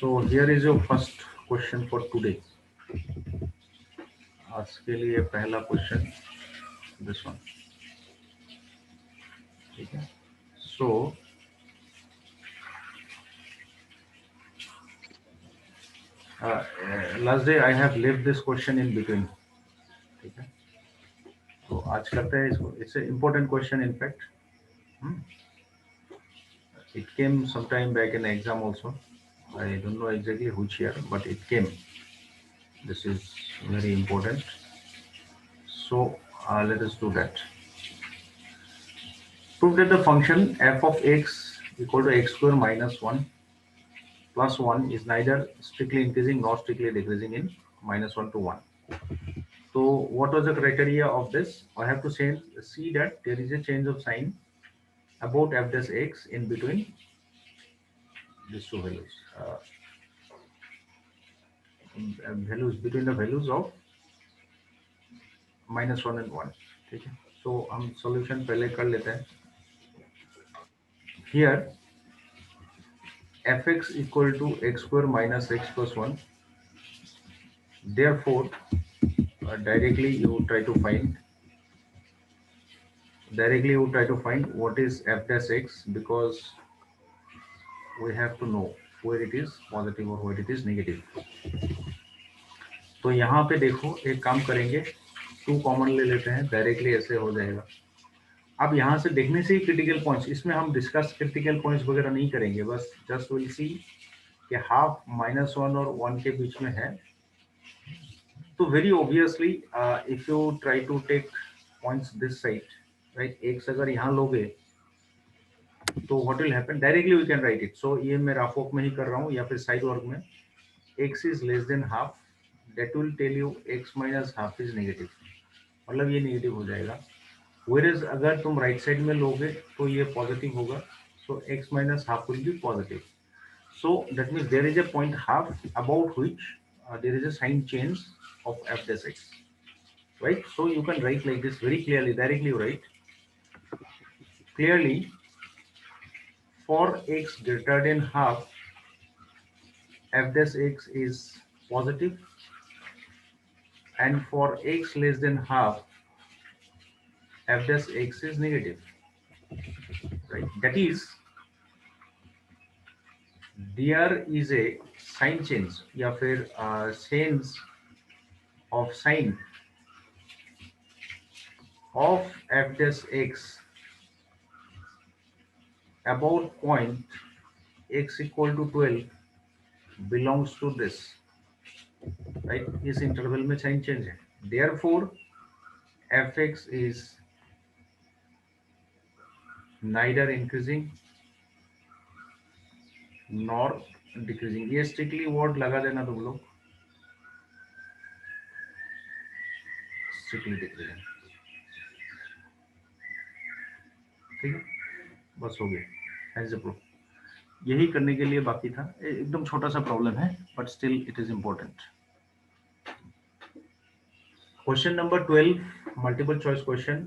So here is your first question for today. आज के लिए पहला क्वेश्चन दिस वन, ठीक है. So last day I have left this question in between, ठीक है. तो आज करते हैं इसको. It's an important question in fact. It came sometime back in exam also. I don't know exactly which year, but it came. This is very important. So let us do that. Prove that the function f of x equal to x square minus 1 plus 1 is neither strictly increasing nor strictly decreasing in minus 1 to 1. So what was the criteria of this? I have to say, see that there is a change of sign about f dash x in between these two values. Values between the values of minus 1 and 1. ठीक है. So हम solution पहले कर लेते हैं. Here fx equal to x square minus x plus 1. Therefore directly you try to find what is f dash x, because we have to know where it is positive or where it is negative. तो यहाँ पे देखो, एक काम करेंगे, 2 common ले लेते हैं, डायरेक्टली ऐसे हो जाएगा. अब यहाँ से देखने से ही क्रिटिकल पॉइंट्स, इसमें हम डिस्कस क्रिटिकल पॉइंट्स वगैरह नहीं करेंगे, बस जस्ट विल सी कि हाफ -1 और 1 के बीच में है. तो very obviously if you try to take points this side, right, x अगर यहाँ लोगे तो what will happen, directly we can write it. So ये मैं रफ वर्क में ही कर रहा हूँ या फिर साइड वर्क में. x is less than half, that will tell you x minus half is negative, मतलब ये नेगेटिव हो जाएगा. Whereas अगर तुम राइट साइड में लोगे तो ये पॉजिटिव होगा. सो x minus half will be positive. So that means there is a point half about which there is a sign change of f dash x, right? So you can write like this very clearly, directly you write clearly, for x greater than half f dash x is positive, and for x less than half f dash x is negative, right? That is, there is a sign change या फिर change of sign of f dash x about point x equal to 12 belongs to this, right? इस interval में sign change है. Therefore fx is neither increasing nor decreasing. ये strictly word लगा देना तुम लोग, स्ट्रिक्टली डिक्रीजिंग. ठीक है, बस हो गया. एज ए प्रूफ यही करने के लिए बाकी था. एकदम छोटा सा प्रॉब्लम है, but still it is important. Question number 12 multiple choice question,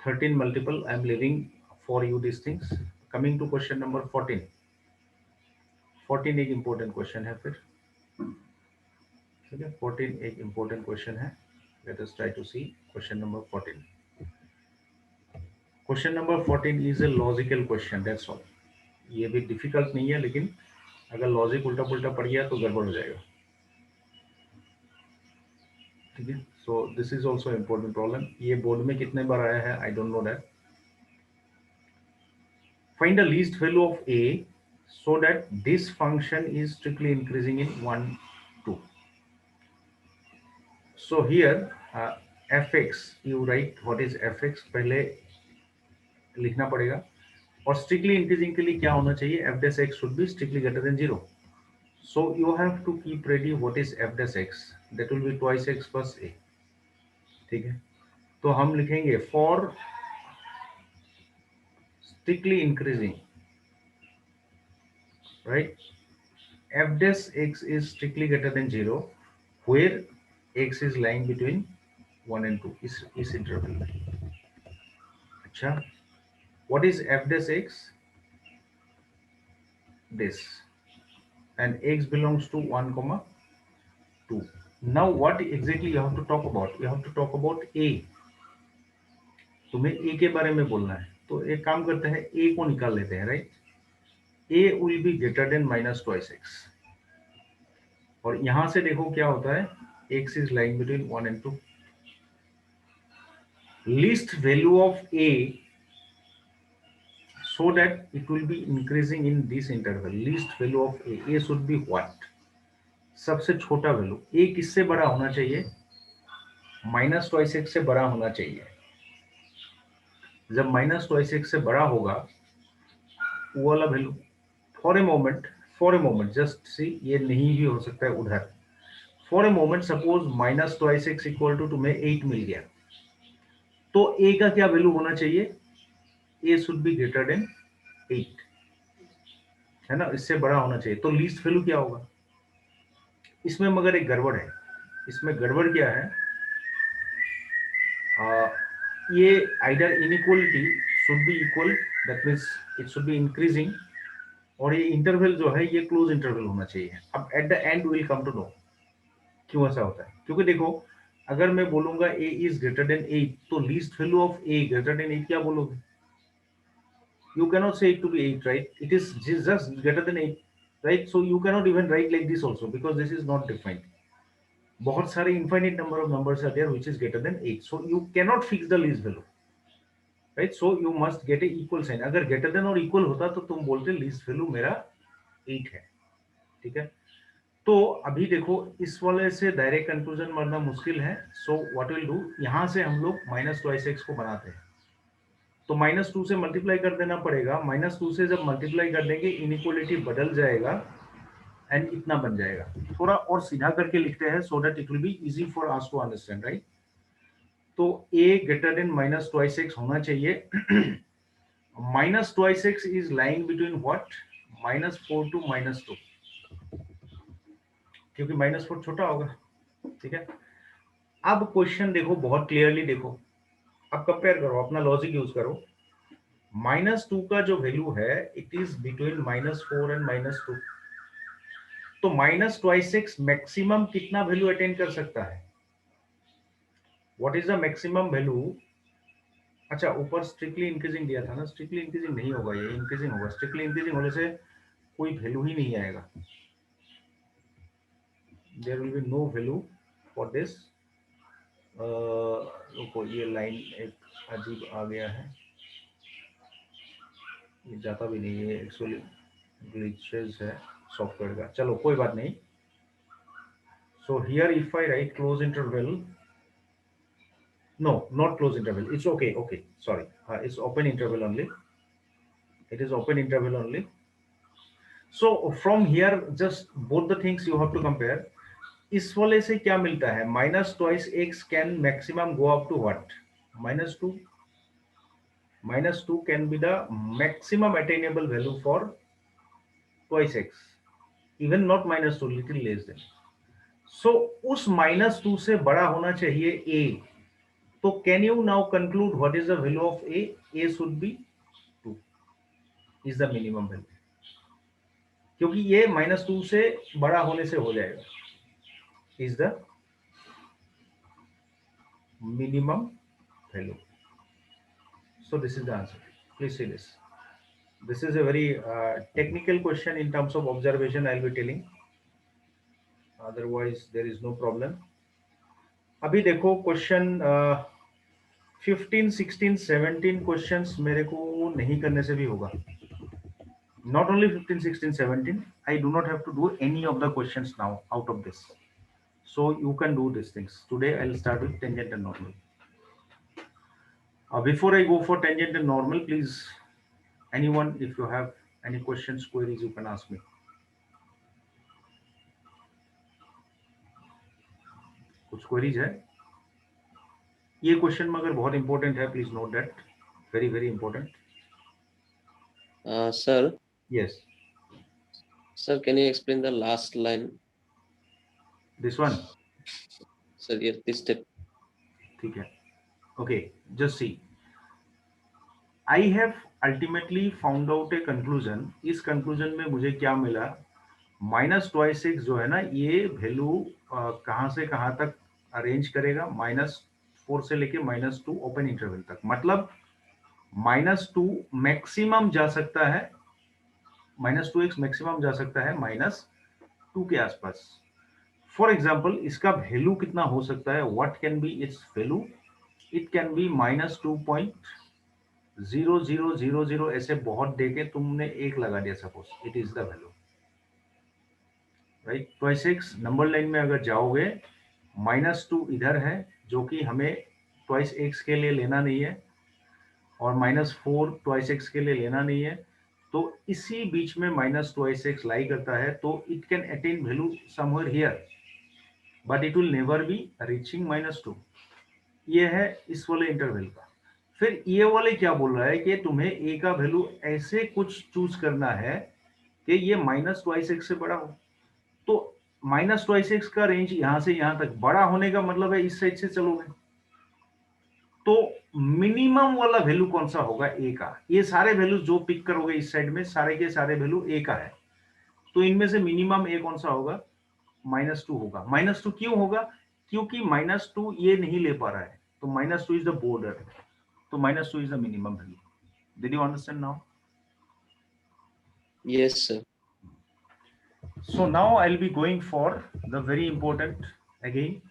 13 multiple. I am living for you this things. Coming to question number 14. 14 एक इंपॉर्टेंट क्वेश्चन है फिर, ठीक है. 14 एक इंपॉर्टेंट क्वेश्चन है. Let us try to see question number 14. Question number 14 is a logical question, that's all. ये भी difficult नहीं है, लेकिन अगर लॉजिक उल्टा पुल्टा पड़ गया तो गड़बड़ हो जाएगा, ठीक है. सो this is also important problem. ये बोर्ड में कितने बार आया है I don't know that. Find the least value of a so that this function is strictly increasing in 1 2. So here fx, you write what is fx, पहले लिखना पड़ेगा. और strictly increasing के लिए क्या होना चाहिए, f dash x should be strictly greater than 0. So you have to keep ready what is f dash x, that will be twice x plus a, ठीक है. तो हम लिखेंगे for strictly increasing, right, f dash x is strictly greater than 0 where x is lying between 1 and 2, इस interval में. अच्छा, what is f dash x? This, and x belongs to 1 comma 2. Now what exactly you have to talk about? You have to talk about a. तुम्हें a के बारे में बोलना है, तो एक काम करते हैं, a को निकाल लेते हैं, right? a will be greater than minus twice x, और यहां से देखो क्या होता है, x is lying between 1 and 2. Least value of a, so that it will be increasing in this interval. Least value of a should be what? सबसे छोटा value a किससे बड़ा होना चाहिए? माइनस ट्वाइस एक्स से बड़ा होना चाहिए. जब माइनस ट्वाइस एक्स से बड़ा होगा वो वाला value, for a moment just see, ये नहीं भी हो सकता है उधर. For a moment suppose minus twice x equal to तुम्हें 8 मिल गया, तो a का क्या वैल्यू होना चाहिए? a should be greater than 8, है ना, इससे बड़ा होना चाहिए. तो लीस्ट वैल्यू क्या होगा? इसमें मगर एक गड़बड़ है. इसमें गड़बड़ क्या है? ये either inequality should be equal, that means it should be increasing, और ये इंटरवल जो है ये क्लोज इंटरवल होना चाहिए. अब at the end will come to know क्यों ऐसा होता है. क्योंकि देखो, अगर मैं बोलूंगा a इज ग्रेटर देन 8, तो least value of a greater then 8 क्या बोलोगे? You cannot say it to be 8, right? It is just greater than 8, right? So you cannot even write like this also, because this is not defined. बहुत सारे infinite number of numbers are there which is greater than 8, so you cannot fix the least value, right? So you must get a equal sign. अगर greater than और equal होता तो तुम बोलते least value मेरा 8 है, ठीक है? तो अभी देखो, इस वाले से डायरेक्ट कंक्लूजन मारना मुश्किल है. सो व्हाट विल डू, यहां से हम लोग माइनस ट्वाइस एक्स को बनाते हैं, तो माइनस 2 से मल्टीप्लाई कर देना पड़ेगा. माइनस 2 से जब मल्टीप्लाई कर देंगे इनइक्वालिटी बदल जाएगा एंड इतना बन जाएगा. थोड़ा और सीधा करके लिखते हैं so that it will be easy for us to understand, right? तो a greater than minus twice x होना चाहिए. Minus twice x is lying between what? Minus 4 to minus 2, क्योंकि माइनस 4 छोटा होगा, ठीक है? अब क्वेश्चन देखो, बहुत क्लियरली देखो, अब कंपेयर करो, अपना लॉजिक यूज करो. माइनस 2 का जो वैल्यू है it is between minus 4 and minus 2, तो माइनस ट्वाइस एक्स मैक्सिमम कितना वैल्यू अटेन कर सकता है? What is the maximum value? अच्छा, ऊपर स्ट्रिक्टली इंक्रीजिंग दिया था ना, स्ट्रिक्टली इंक्रीजिंग नहीं होगा, ये इंक्रीजिंग होगा. स्ट्रिक्टली इंक्रीजिंग होने से कोई वैल्यू ही नहीं आएगा. There will be no value for this. रुको, ये लाइन एक अजीब आ गया है, ये जाता भी नहीं है, एक्चुअली ग्लिचेस है सॉफ्टवेयर का. चलो कोई बात नहीं. So here if I right close interval, no, not close interval, it's okay, okay, sorry, it's open interval only, it is open interval only. So from here just both the things you have to compare. इस वाले से क्या मिलता है? Minus twice x can maximum go up to what? Minus 2. Minus 2 can be the maximum attainable value for twice x, even not minus 2, little less than. So उस minus 2 से बड़ा होना चाहिए a. तो can you now conclude what is the value of a? a should be 2 is the minimum value, क्योंकि ये minus 2 से बड़ा होने से हो जाएगा. Is the minimum value. So this is the answer. Please see this. This is a very technical question in terms of observation. I'll be telling. Otherwise, there is no problem. अभी देखो question 15, 16, 17 questions मेरे को नहीं करने से भी होगा. Not only 15, 16, 17. I do not have to do any of the questions now out of this. So you can do these things. Today I'll start with tangent and normal. Before I go for tangent and normal, please, anyone, if you have any questions, queries, you can ask me. कुछ queries है? ये question मगर बहुत important है, please note that, very very important. Sir. Yes sir, can you explain the last line? This one. Sir, ये this step. ठीक है, okay, just see. I have ultimately found out a conclusion. इस conclusion में मुझे क्या मिला? Minus twice x जो है ना, ये वैल्यू कहाँ से कहाँ तक अरेंज करेगा, -4 से लेके -2 ओपन इंटरवल तक। मतलब -2 मैक्सिमम जा सकता है, -2x मैक्सिमम जा सकता है -2 के आसपास। फॉर एग्जाम्पल इसका वैल्यू कितना हो सकता है, what can be it's value, it can be -2.0000 ऐसे बहुत देके तुमने एक लगा दिया, suppose it is the value, right. Twice x number line में अगर जाओगे, -2 इधर है जो कि हमें ट्वाइस एक्स के लिए लेना नहीं है, और -4 ट्वाइस एक्स के लिए लेना नहीं है, तो इसी बीच में माइनस ट्वाइस एक्स लाई करता है, तो it can attain value somewhere here, but it will never be reaching -2। ये है इस वाले इंटरवल का। फिर ये वाले क्या बोल रहा है कि तुम्हें ए का वैल्यू ऐसे कुछ चूज करना है कि ये -2x से बड़ा हो। तो -2x का रेंज यहां से यहां तक बड़ा होने का मतलब है इस साइड से चलोगे तो मिनिमम वाला वैल्यू कौन सा होगा, ए का। ये सारे वैल्यू जो पिक करोगे इस साइड में, सारे के सारे वैल्यू ए का है, तो इनमें से मिनिमम ए कौन सा होगा, -2 होगा। -2 क्यों होगा, क्योंकि -2 ये नहीं ले पा रहा है, तो -2 इज द बॉर्डर, तो -2 is the minimum value. Did you understand now? Yes, sir. So now I'll be going for the very important, again,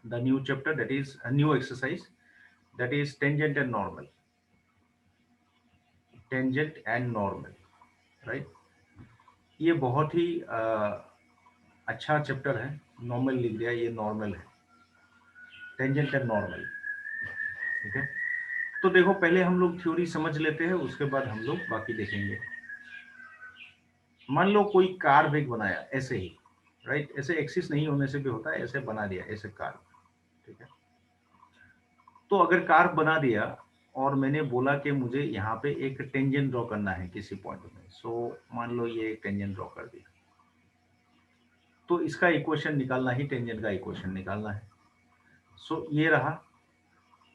the new chapter, that is a new exercise, that is tangent and normal. Tangent and normal, right? ये बहुत ही अच्छा chapter है। Normal लिख दिया, ये normal है, tangent and normal, ठीक है। तो देखो पहले हम लोग थ्योरी समझ लेते हैं, उसके बाद हम लोग बाकी देखेंगे। मान लो कोई कार वेग बनाया ऐसे ही, राइट, ऐसे एक्सिस नहीं होने से भी होता है, ऐसे बना दिया, ऐसे कार, ठीक है। तो अगर कार बना दिया और मैंने बोला कि मुझे यहाँ पे एक टेंजेंट ड्रॉ करना है किसी पॉइंट में, सो मान लो ये एक टेंजेंट ड्रॉ कर दिया, तो इसका इक्वेशन निकालना ही टेंजेंट का इक्वेशन निकालना है। सो ये रहा,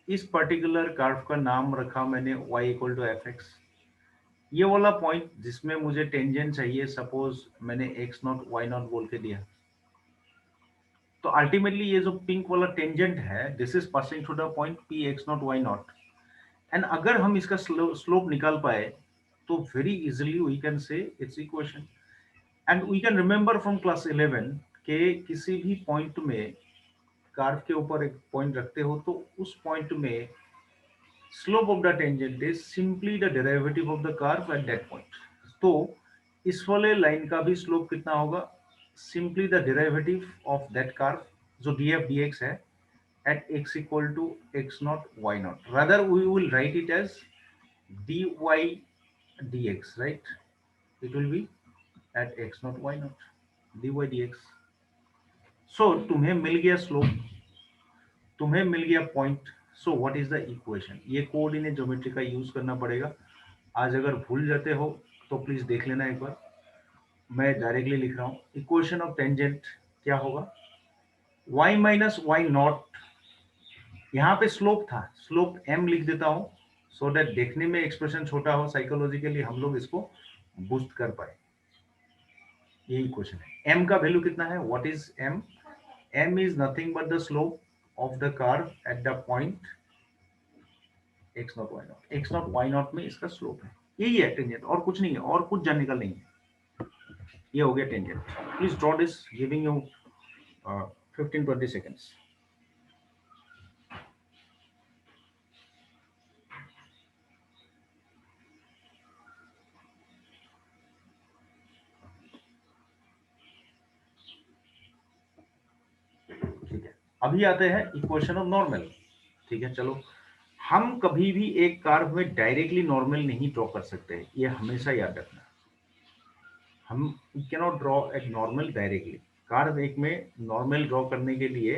इस पर्टिकुलर कर्व का नाम रखा मैंने y equal to f x. ये वाला पॉइंट जिसमें मुझे टेंजेंट चाहिए, सपोज मैंने x नॉट y नॉट बोल के दिया, तो अल्टीमेटली ये जो पिंक वाला टेंजेंट है, this is passing through the point p x not y nought. And अगर हम इसका स्लोप निकाल पाए, तो very easily we can say its equation. And we can remember from class 11 के किसी भी पॉइंट में, कर्व के ऊपर एक पॉइंट रखते हो, तो उस पॉइंट में slope of the tangent is simply the derivative of the curve at that point। तो इस वाले लाइन का भी स्लोप कितना होगा, simply the derivative of that curve जो df dx है at x equal to x naught y naught। rather we will write it as dy dx, right? It will be at x naught y naught, dy dx। so तुम्हें मिल गया slope, तुम्हें मिल गया point, so what is the equation. ये coordinate geometry का use करना पड़ेगा। आज अगर भूल जाते हो तो प्लीज देख लेना एक बार, मैं डायरेक्टली लिख रहा हूँ। इक्वेशन ऑफ टेंजेंट क्या होगा, y माइनस वाई नॉट, यहाँ पे स्लोप था, स्लोप m लिख देता हूँ, सो दैट देखने में एक्सप्रेशन छोटा हो, साइकोलॉजिकली हम लोग इसको बूस्ट कर पाए। ये इक्वेशन है। m का वैल्यू कितना है, what is m, m is nothing but the slope of the curve at the point x not y not. x not y not में इसका स्लोप है, यही है टेंजेंट, और कुछ नहीं है, और कुछ जानने का नहीं है। ये हो गया tangent. Please draw this, giving you 15-20 seconds. ठीक है, अभी आते हैं इक्वेशन ऑफ नॉर्मल। ठीक है, चलो, हम कभी भी एक कर्व में डायरेक्टली नॉर्मल नहीं ड्रॉ कर सकते, ये हमेशा याद रखना। हम कैन नॉट ड्रॉ एक नॉर्मल डायरेक्टली। कर्व एक में नॉर्मल ड्रॉ करने के लिए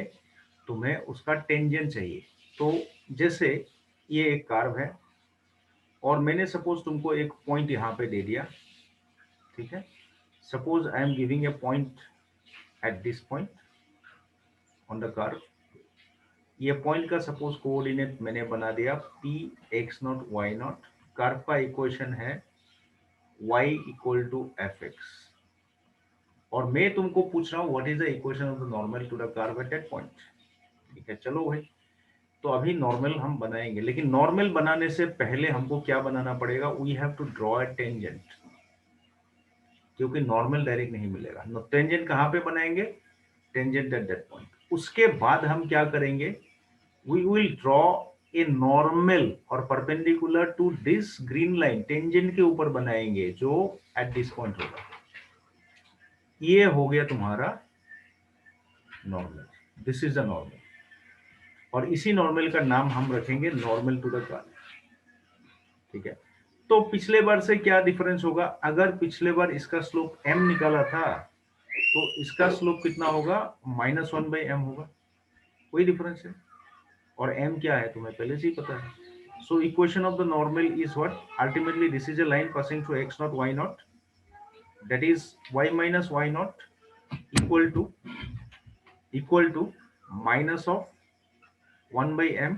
तुम्हें उसका टेंजेंट चाहिए। तो जैसे ये एक कर्व है और मैंने सपोज तुमको एक पॉइंट यहाँ पे दे दिया, ठीक है। Suppose I am giving a point at this point on the curve. ये पॉइंट का सपोज कोऑर्डिनेट मैंने बना दिया p x not y nought. Curve का इक्वेशन है y equal to f x. और मैं तुमको पूछ रहा हूँ what is the equation of the normal to the curve at that point. ठीक है, चलो भाई, तो अभी नॉर्मल हम बनाएंगे, लेकिन नॉर्मल बनाने से पहले हमको क्या बनाना पड़ेगा, we have to draw a tangent, क्योंकि नॉर्मल डायरेक्ट नहीं मिलेगा। टेंजेंट कहाँ पे बनाएंगे, टेंजेंट एट दैट पॉइंट। उसके बाद हम क्या करेंगे, we will draw a normal और perpendicular to this green line, tangent के ऊपर बनाएंगे जो एट दिस पॉइंट होगा। ये हो गया तुम्हारा normal, this is the normal, और इसी नॉर्मल का नाम हम रखेंगे नॉर्मल टू द कर्व। ठीक है, तो पिछले बार से क्या डिफरेंस होगा, अगर पिछले बार इसका स्लोप m निकाला था तो इसका स्लोप कितना होगा, -1/m होगा, कोई डिफरेंस है। और m क्या है तुम्हें पहले से ही पता है। So equation of the normal is what, ultimately this is a line passing through x naught y naught, that is y minus y naught equal to minus of 1/m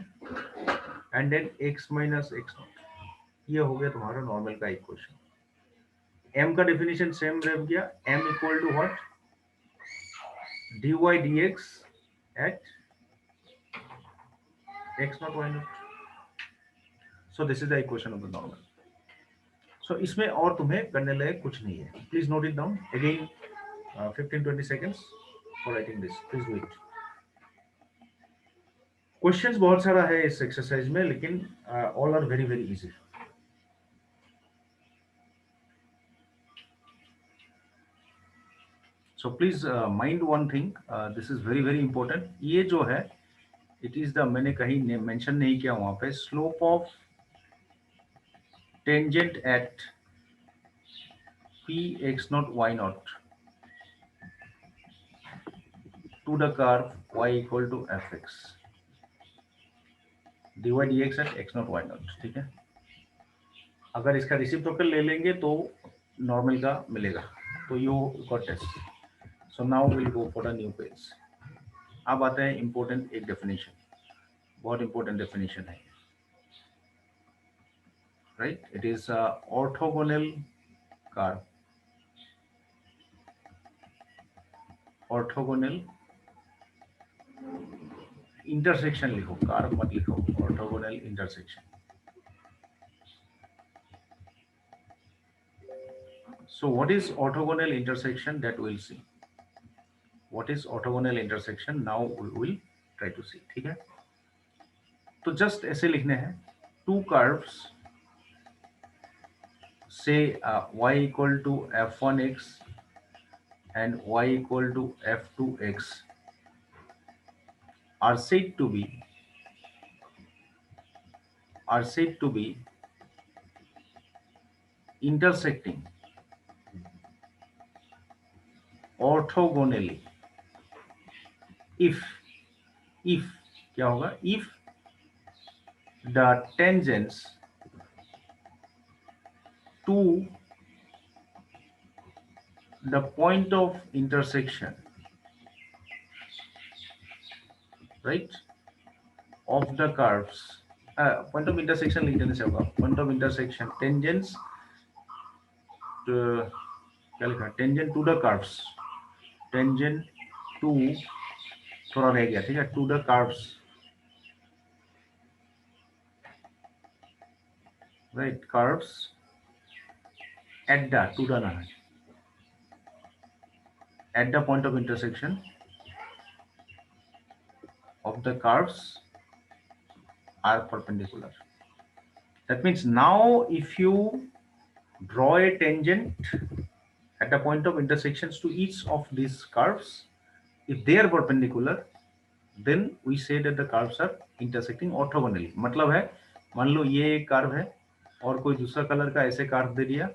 and then x minus x naught। ये हो गया तुम्हारा normal का equation. m का definition same रह गया, m equal to what, dy dx at x naught y naught। so this is the equation of the normal। so इसमें और तुम्हें करने लायक कुछ नहीं है, please note it down again, 15-20 seconds for writing this, please do it। Questions बहुत सारा है इस एक्सरसाइज में, लेकिन all are very very easy. So please mind one thing, this is very very important. ये जो है इट इज द, मैंने कहीं मेंशन नहीं किया वहां पे, slope of tangent at p x naught y naught to the curve y equal to fx dy dx at x naught y naught। ठीक है, अगर इसका रिसिप्रोकल ले लेंगे तो नॉर्मल का मिलेगा, तो you got test. So now will go for the new page. अब आते हैं इंपॉर्टेंट एक डेफिनेशन, बहुत इंपॉर्टेंट डेफिनेशन है, right. It is orthogonal curve, orthogonal intersection लिखो, कर्व मत लिखो, orthogonal intersection. So what is orthogonal intersection, that we'll see। What is orthogonal intersection, now we will try to see। ठीक है, तो just ऐसे लिखने हैं, टू कर्व्स से y equal to f1x and y equal to f2x are said to be intersecting orthogonally if क्या होगा, if the tangents to the point of intersection, right, of the curves, point of intersection लिख देने से होगा, point of intersection tangents to, क्या लिखा, tangent to the curves, tangent to, थोड़ा रह गया, ठीक है, to the curves, right, curves at the, to the ना है, at the point of intersection of the curves are perpendicular। That means now if you draw a tangent at the point of intersections to each of these curves, if they are perpendicular, then we say that the curves are intersecting orthogonally। मतलब है, मान लो ये एक curve है और कोई दूसरा कलर का ऐसे कर्व दे दिया,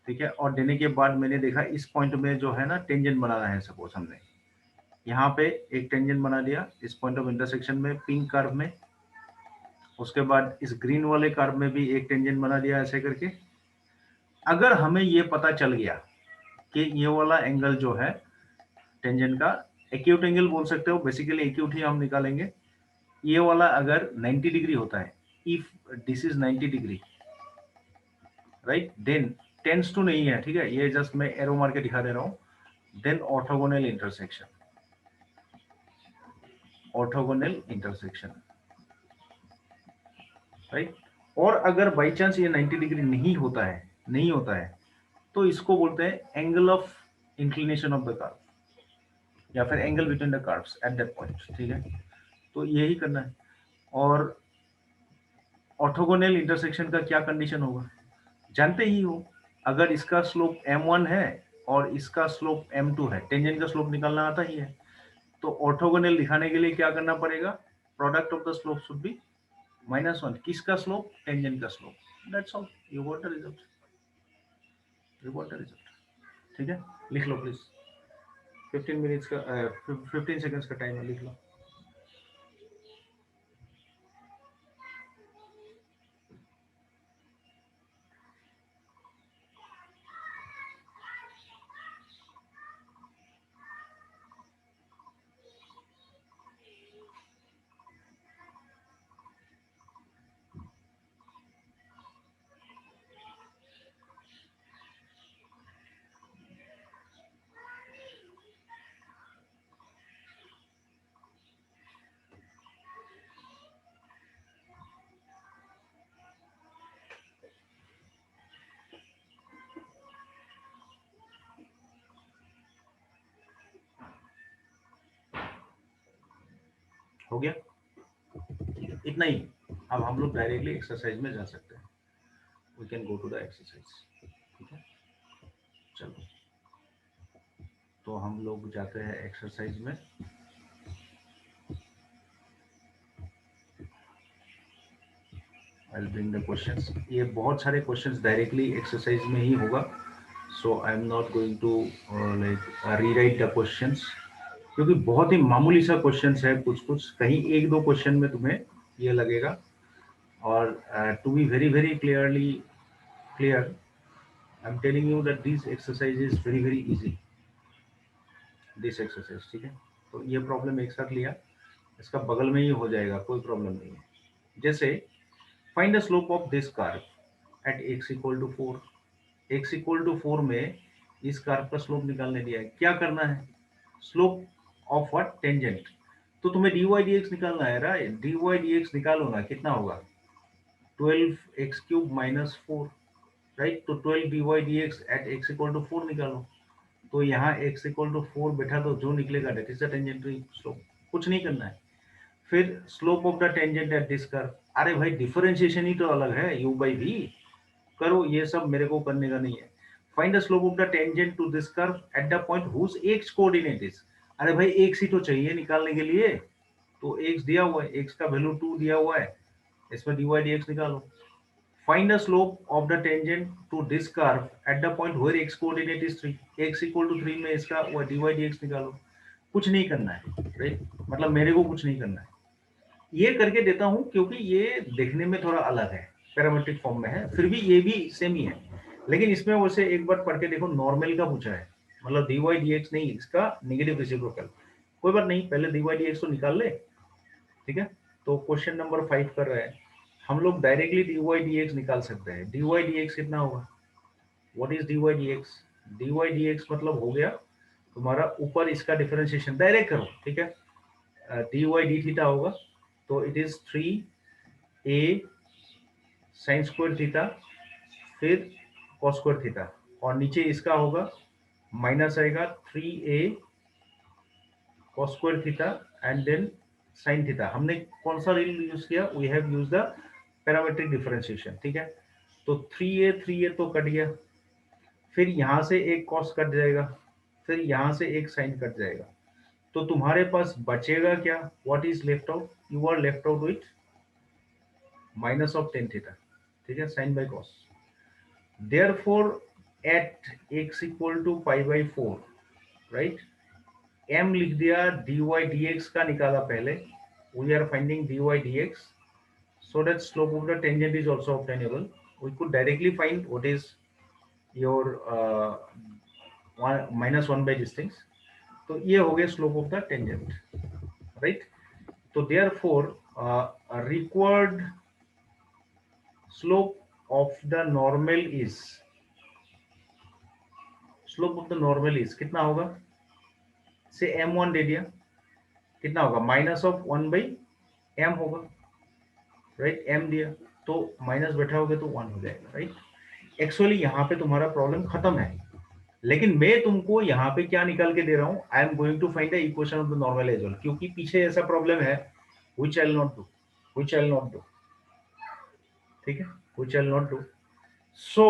ठीक है, और देने के बाद मैंने देखा इस पॉइंट में जो है ना टेंजेंट बनाना है, सपोज हमने यहाँ पे एक टेंजेंट बना दिया इस पॉइंट ऑफ इंटरसेक्शन में, पिंक कर्व में, उसके बाद इस ग्रीन वाले कर्व में भी एक टेंजेंट बना दिया ऐसे करके। अगर हमें ये पता चल गया कि ये वाला एंगल जो है टेंजेंट का, एक्यूट एंगल बोल सकते हो, बेसिकली एक्यूट ही हम निकालेंगे, ये वाला अगर 90 डिग्री होता है, if this is 90 degree, right, then tends to नहीं है, ठीक है, ये जस्ट मैं एरो मार के दिखा दे रहा हूँ, then orthogonal intersection, राइट। और अगर बाई चांस ये 90 डिग्री नहीं होता है तो इसको बोलते हैं angle of inclination of the curve या फिर angle between the curves eight that point, ठीक है। तो यही करना है। और ऑर्थोगोनल इंटरसेक्शन का क्या कंडीशन होगा, जानते ही हो। अगर इसका स्लोप m1 है और इसका स्लोप m2 है, टेंजेंट का स्लोप निकालना आता ही है, तो ऑर्थोगोनल दिखाने के लिए क्या करना पड़ेगा, product of the slope should be -1। किसका स्लोप, टेंजेंट का slope, that's all, you got the result, ठीक है। लिख लो प्लीज, 15 मिनट्स का 15 सेकंड्स का टाइम है, लिख लो। हो गया, इतना ही। अब हम लोग डायरेक्टली एक्सरसाइज में जा सकते हैं। We can go to the exercise, ठीक है। चलो, तो हम लोग जाते हैं एक्सरसाइज में। I will bring the questions. ये बहुत सारे क्वेश्चंस डायरेक्टली एक्सरसाइज में ही होगा, so I am not going to like rewrite the questions, क्योंकि बहुत ही मामूली सा क्वेश्चंस है। कुछ कहीं एक दो क्वेश्चन में तुम्हें ये लगेगा। और to be very very clear, I am telling you that this exercise is very very easy, this exercise, ठीक है। तो ये प्रॉब्लम एक साथ लिया, इसका बगल में ही हो जाएगा, कोई प्रॉब्लम नहीं है। जैसे find the slope of this curve at x equal to 4। x equal to 4 में इस कर्व का स्लोप निकालने दिया है। क्या करना है, स्लोप ऑफ व्हाट, टेंजेंट। तो तुम्हें dy dx निकालना है, राइट। dy dx निकालो ना, कितना होगा, 12x³ माइनस 4, राइट। तो 12 dy dx at x equal to 4 निकालो। तो यहाँ x इक्वल टू 4 बैठा, तो जो निकलेगा दैट इज द टेंजेंटरी स्लोप। कुछ नहीं करना है। फिर slope of the tangent at this curve. अरे भाई, डिफरेंशिएशन ही तो अलग है, u by v करो, ये सब मेरे को करने का नहीं है। Find the slope of the tangent to this curve at the point whose x coordinate is. अरे भाई, x ही तो चाहिए निकालने के लिए, तो x दिया हुआ है, x का वैल्यू 2 दिया हुआ है, इसमें dy dx निकालो। Find the slope of the tangent to this curve at the point where x coordinate is 3, x equal to 3 में इसका dy dx निकालो। कुछ नहीं करना है, राइट। मतलब मेरे को कुछ नहीं करना है, ये करके देता हूं क्योंकि ये देखने में थोड़ा अलग है, पैरामेट्रिक फॉर्म में है, फिर भी ये भी सेम ही है। लेकिन इसमें वैसे एक बार पढ़ के देखो, नॉर्मल का पूछा है, मतलब dy dx नहीं, इसका नेगेटिव रेसिप्रोकल। कोई बात नहीं, पहले dy dx तो निकाल ले, ठीक है। तो क्वेश्चन नंबर 5 कर रहे हैं हम लोग, डायरेक्टली dy dx निकाल सकते हैं। dy dx कितना होगा, what is dy dx, dy dx मतलब हो गया तुम्हारा ऊपर इसका डिफरेंशिएशन, डायरेक्ट करो, ठीक है। dy d थीटा होगा, तो इट इज 3a साइन स्क्वायर थीटा, फिर कॉस स्क्वायर थीटा, और नीचे इसका होगा माइनस आएगा 3a cos square theta and then sine theta. हमने कौन सा रूल यूज किया, we have use the parametric differentiation, ठीक है। तो 3a तो कट गया, फिर यहां से एक कॉस कट जाएगा, फिर यहां से एक साइन कट जाएगा, तो तुम्हारे पास बचेगा क्या, what is left out, you are left out with minus of ten theta, ठीक है, sine by cos. Therefore, at x equal to pi by 4, right? m लिख दिया, dy dx का निकाला पहले, we are finding dy dx, so that slope of the tangent is also obtainable. We could directly find what is your -1 by these things. तो ये हो गया slope of the tangent, right? तो therefore required slope of the normal is slope of the normal is कितना होगा, से m1 दे दिया, कितना होगा माइनस ऑफ 1/m होगा, राइट, m दिया तो माइनस बैठाओगे तो 1 हो जाएगा, राइट। एक्चुअली यहाँ पे तुम्हारा प्रॉब्लम खत्म है, लेकिन मैं तुमको यहाँ पे क्या निकाल के दे रहा हूँ, I am going to find the equation of the normal as well, क्योंकि पीछे ऐसा प्रॉब्लम है which I will not do, which I will not do, ठीक है, which I will not do. So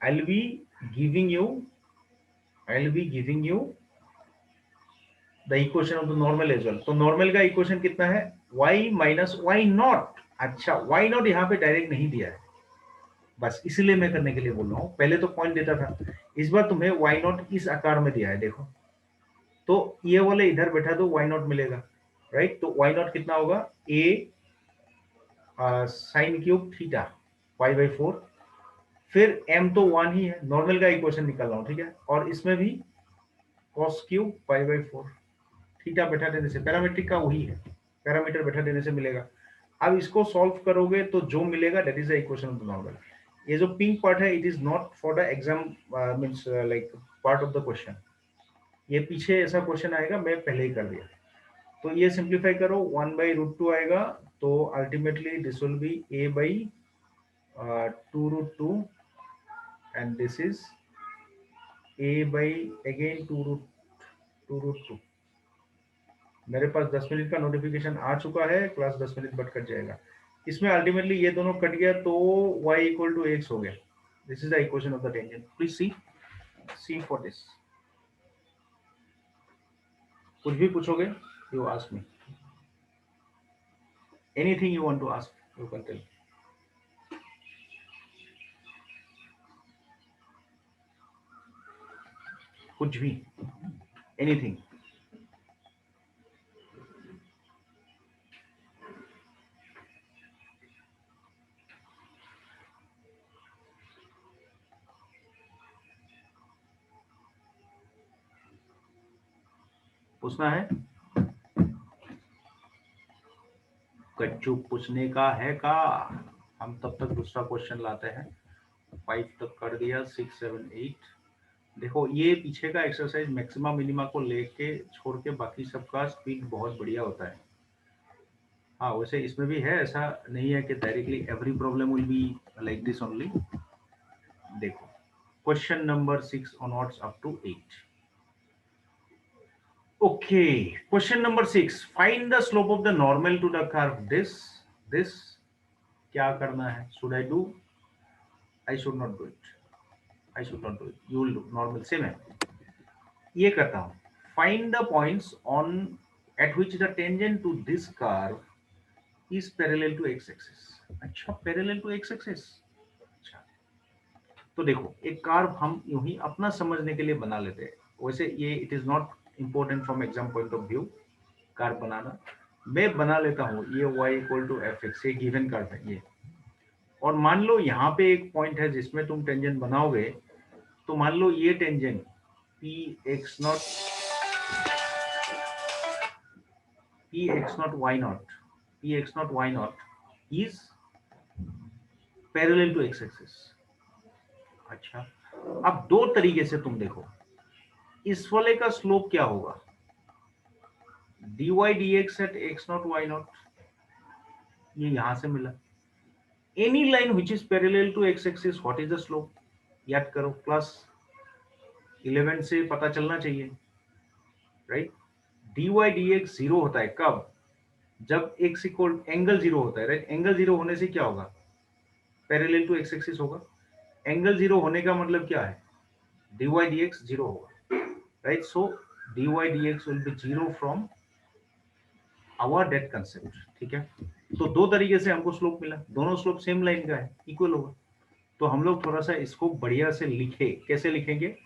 I will be giving you, I will be giving you the equation of the normal as well. तो normal का equation कितना है, y minus y nought. अच्छा, y nought यहाँ पे direct नहीं दिया है, बस इसलिए मैं करने के लिए बोल रहा हूँ, पहले तो पॉइंट देता था, इस बार तुम्हें वाई नॉट इस आकार में दिया है, देखो तो ये वाले इधर बैठा दो, वाई नॉट मिलेगा, राइट। तो वाई नॉट कितना होगा, a साइन क्यूब थीटा π/4, फिर m तो 1 ही है, नॉर्मल का इक्वेशन निकाल रहा हूँ, ठीक है, और इसमें भी cos क्यूब π/4, थीटा बैठा देने से, पैरामीट्रिक का वही है, पैरामीटर बैठा देने से मिलेगा। अब इसको सॉल्व करोगे तो जो मिलेगा that is the equation of the normal. ये जो पिंक पार्ट है it is not for the exam means like part of the question, ये पीछे ऐसा क्वेश्चन आएगा, मैं पहले ही कर दिया। तो ये सिंप्लीफाई करो, 1/√2 आएगा, तो ultimately this will be a/2√2 and this is a/again 2√2। मेरे पास 10 मिनट का नोटिफिकेशन आ चुका है, क्लास 10 मिनट बाद कट जाएगा। इसमें अल्टीमेटली ये दोनों कट गया तो y इक्वल टू x हो गया। This is the equation of the tangent. Please see for this. कुछ भी पूछोगे you ask me, anything you want to ask you can tell. कुछ भी, एनीथिंग। पूछना है, कच्चू पूछने का है का। हम तब तक दूसरा क्वेश्चन लाते हैं। 5 तक कर दिया, 6 7 8। देखो ये पीछे का एक्सरसाइज मैक्सिमा मिनिमा को लेके छोड़ के बाकी सबका स्पीड बहुत बढ़िया होता है। हाँ वैसे इसमें भी है, ऐसा नहीं है कि directly every problem will be like this only. देखो question number 6 onwards up to 8। Okay, question number 6, find the slope of the normal to the curve this. क्या करना है, should I do, I should not do it, I should not do it, you will do, normal same है। ये करता हूं, find the points on at which the tangent to this curve is parallel to x axis. अच्छा, parallel to x axis. अच्छा, तो देखो एक curve हम यूं ही अपना समझने के लिए बना लेते हैं, वैसे ये it is not important from exam point of view curve बनाना। मैं बना लेता हूं, ये y equal to f x, ये गिवन कर्व है ये, और मान लो यहाँ पे एक पॉइंट है जिसमें तुम टेंजेंट बनाओगे, तो मान लो ये tangent p(x0 y0) is parallel to x axis. अच्छा, अब दो तरीके से तुम देखो, इस वाले का स्लोप क्या होगा, dy dx eight x0 y0, ये यहां से मिला। Any line which is parallel to x axis, what is the slope, याद करो, क्लास 11 से पता चलना चाहिए, राइट। dy dx जीरो होता है कब, जब x इक्वल एंगल जीरो होता है, राइट। एंगल जीरो होने से क्या होगा, पैरेलल टू एक्स एक्सिस होगा। एंगल जीरो होने का मतलब क्या है, dy dx जीरो होगा, right. So dy dx will be zero from our that concept, ठीक है। तो दो तरीके से हमको स्लोप मिला, दोनों स्लोप सेम लाइन का है, इक्वल होगा। तो हम लोग थोड़ा सा इसको बढ़िया से लिखे, कैसे लिखेंगे,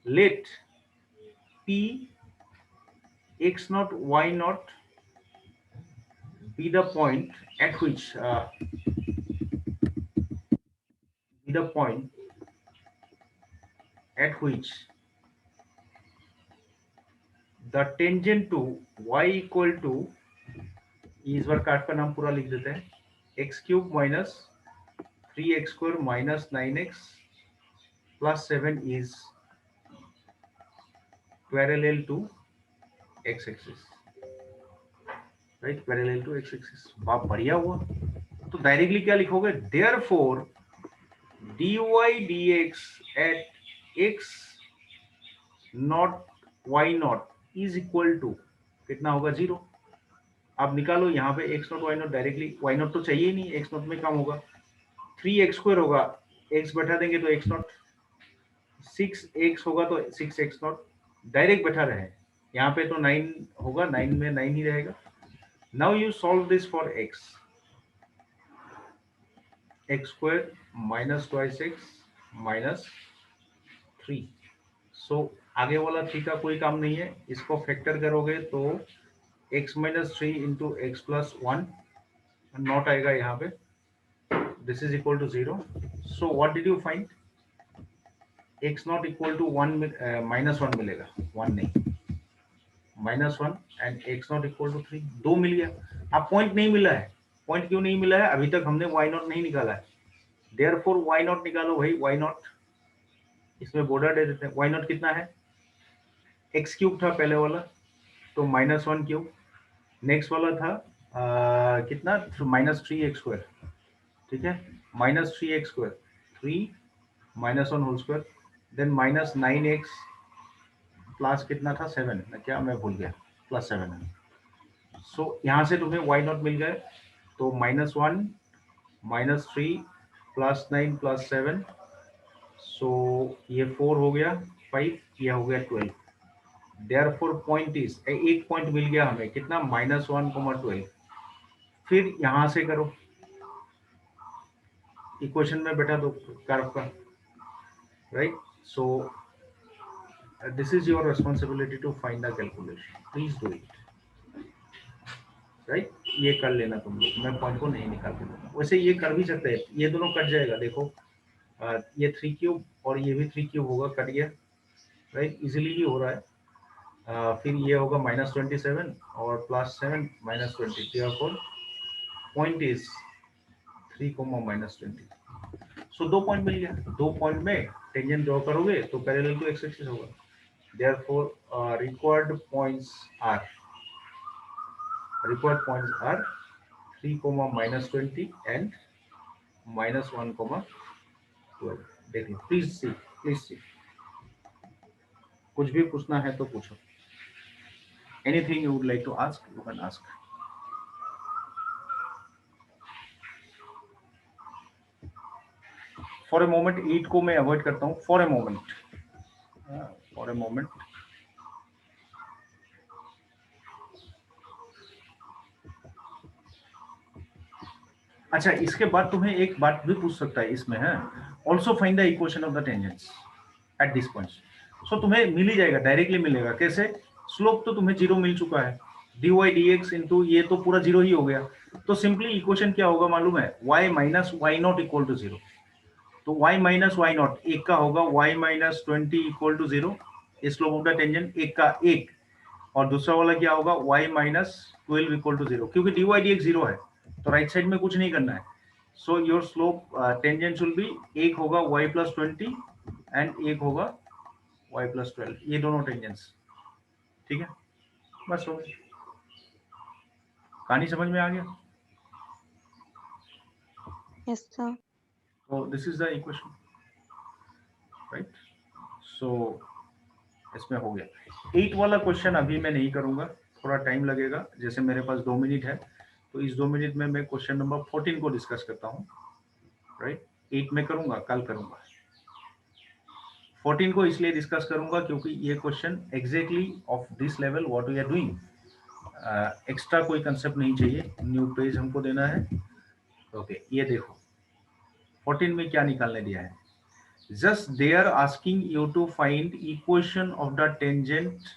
late p x0 y0 be the point at which be the point at which the tangent to y equal to, इस बार कार्ड का नाम पूरा लिख देते हैं, x³ minus 3x² minus 9x plus 7 is parallel to x axis, right, parallel to x axis. बाप बढ़िया हुआ। तो डायरेक्टली क्या लिखोगे, therefore dy dx at x not y not is equal to कितना होगा, 0। आप निकालो यहाँ पे x not y not, directly y not तो चाहिए ही नहीं, x नॉट में कम होगा, 3x² होगा, x बैठा देंगे तो x नॉट, 6x होगा तो 6x नॉट, डायरेक्ट बैठा रहे। यहाँ पे तो 9 होगा, 9 में 9 ही रहेगा। Now you solve this for x² minus twice x minus 3। सो आगे वाला 3 का कोई काम नहीं है, इसको फैक्टर करोगे तो x minus 3 into x plus 1 not आएगा यहाँ पे, this is equal to 0। So what did you find, x not equal to 1 minus 1 मिलेगा, 1 नहीं, minus 1 and x not equal to 3, 2 मिल गया। अब पॉइंट नहीं मिला है, पॉइंट क्यों नहीं मिला है, अभी तक हमने y नॉट नहीं निकाला है, देयरफॉर y नॉट निकालो भाई, y नॉट, इसमें बॉर्डर दे देते हैं। y नॉट कितना है, एक्स क्यूब था पहले वाला, तो माइनस 1 क्यूब, नेक्स्ट वाला था कितना, माइनस 3x², ठीक है, minus 3x², 3 minus 1 whole square, then minus 9x plus कितना था 7, क्या मैं भूल गया, प्लस 7 है। सो यहाँ से तुम्हें y नॉट मिल गए, तो माइनस 1 माइनस 3 प्लस 9 प्लस 7, सो ये 4 हो गया, 5 ये हो गया 12। देयरफॉर पॉइंट इज, एक पॉइंट मिल गया हमें कितना, -1, 12। फिर यहां से करो, इक्वेशन में बैठा दो कर्व का, right. So this is your responsibility to find the calculation, please do it, right. ये कर लेना तुम लोग, मैं पॉइंट को नहीं निकाल के दूंगा, वैसे ये कर भी सकते हैं, ये दोनों कट जाएगा, देखो ये 3 क्यूब और ये भी 3 क्यूब होगा, कट गया, राइट, इजिली ही हो रहा है। फिर ये होगा -27 और +7 -20, therefore point is 3, -20। So 2 point मिल गया, 2 पॉइंट में टेंजेंट ड्रॉ करोगे तो पैरेलल टू एक्स एक्सिस होगा। Therefore required points are 3, -20 and -1, 12। देख लो, प्लीज सी, कुछ भी पूछना है तो पूछो, anything you would like to ask, you can ask. For a moment 8 को मैं अवॉइड करता हूँ, फॉर ए मोमेंट। अच्छा, इसके बाद तुम्हें एक बात भी पूछ सकता है इसमें, है also find the equation of the tangents at this point. So तुम्हें मिल ही जाएगा, डायरेक्टली मिलेगा, कैसे, स्लोप तो तुम्हें 0 मिल चुका है, dy dx इंटू ये तो पूरा 0 ही हो गया, तो सिंपली इक्वेशन क्या होगा मालूम है, y minus y not equal to 0। तो y माइनस y नॉट एक का होगा y minus 20 equal to 0, slope of the tangent एक का एक, और दूसरा वाला क्या होगा, y माइनस 12 इक्वल टू 0, क्योंकि dy dx 0 है तो राइट साइड में कुछ नहीं करना है। So your slope tangent will be, एक होगा y प्लस 20 एंड एक होगा y प्लस 12, ये दोनों टेंजेंट्स, ठीक है, बस हो गया, कहानी समझ में आ गया। Yes, sir. So this is the equation, right? So इसमें हो गया। 8 वाला क्वेश्चन अभी मैं नहीं करूंगा, थोड़ा टाइम लगेगा, जैसे मेरे पास 2 मिनट है, तो इस 2 मिनट में मैं क्वेश्चन नंबर 14 को डिस्कस करता हूँ, राइट। 8 में करूंगा, कल करूंगा। 14 को इसलिए डिस्कस करूंगा क्योंकि ये question exactly of this level what we are doing, extra कोई कंसेप्ट नहीं चाहिए, न्यू पेज हमको देना है। ओके, ये देखो 14 में क्या निकालने दिया है, just they are asking you to find equation of the tangent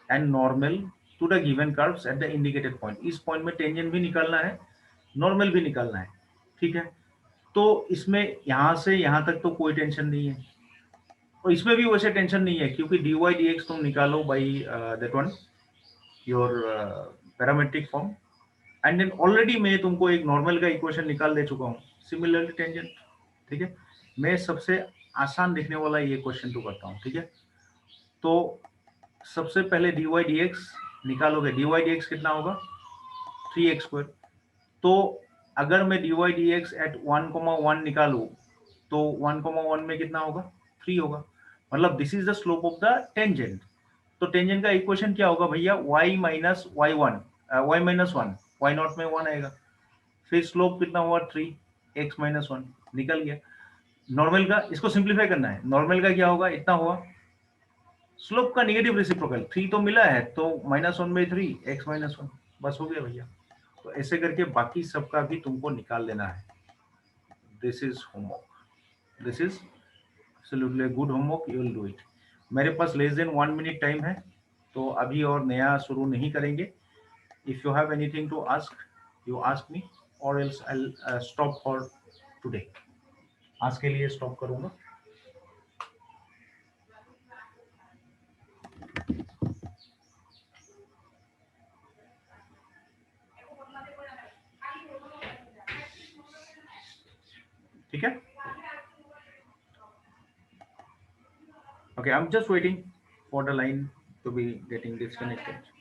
and normal to the given curves at the indicated point। इस पॉइंट में टेंजेंट भी निकालना है, नॉर्मल भी निकालना है, ठीक है। तो इसमें यहां से यहां तक तो कोई टेंशन नहीं है, और इसमें भी वैसे टेंशन नहीं है, क्योंकि dy dx तुम निकालो by that one your parametric form, and then already मैं तुमको एक नॉर्मल का इक्वेशन निकाल दे चुका हूँ, सिमिलरली टेंजेंट, ठीक है। मैं सबसे आसान दिखने वाला ये क्वेश्चन तो करता हूँ, ठीक है। तो सबसे पहले dy dx निकालोगे, dy dx कितना होगा 3x²। तो अगर मैं dy dx एट 1,1 निकालूं तो 1,1 में कितना होगा 3 होगा, मतलब this is the slope of the tangent. तो टेंजेंट का इक्वेशन क्या होगा भैया, y minus y1 y minus 1, y not में 1 आएगा, फिर स्लोप कितना हुआ 3x माइनस 1 निकल गया। नॉर्मल का इसको सिंप्लीफाई करना है, नॉर्मल का क्या होगा, इतना हुआ, स्लोप का नेगेटिव रेसिप्रोकल 3 तो मिला है तो -1/3 x माइनस 1, बस हो गया भैया। तो ऐसे करके बाकी सबका भी तुमको निकाल देना है। This is homework, this is absolutely good homework, you will do it. मेरे पास लेस देन 1 मिनट टाइम है, तो अभी और नया शुरू नहीं करेंगे। If you have anything to ask you ask me, और else I will stop for today. आज के लिए स्टॉप करूंगा। ठीक है, okay, I'm just waiting for the line to be getting disconnected.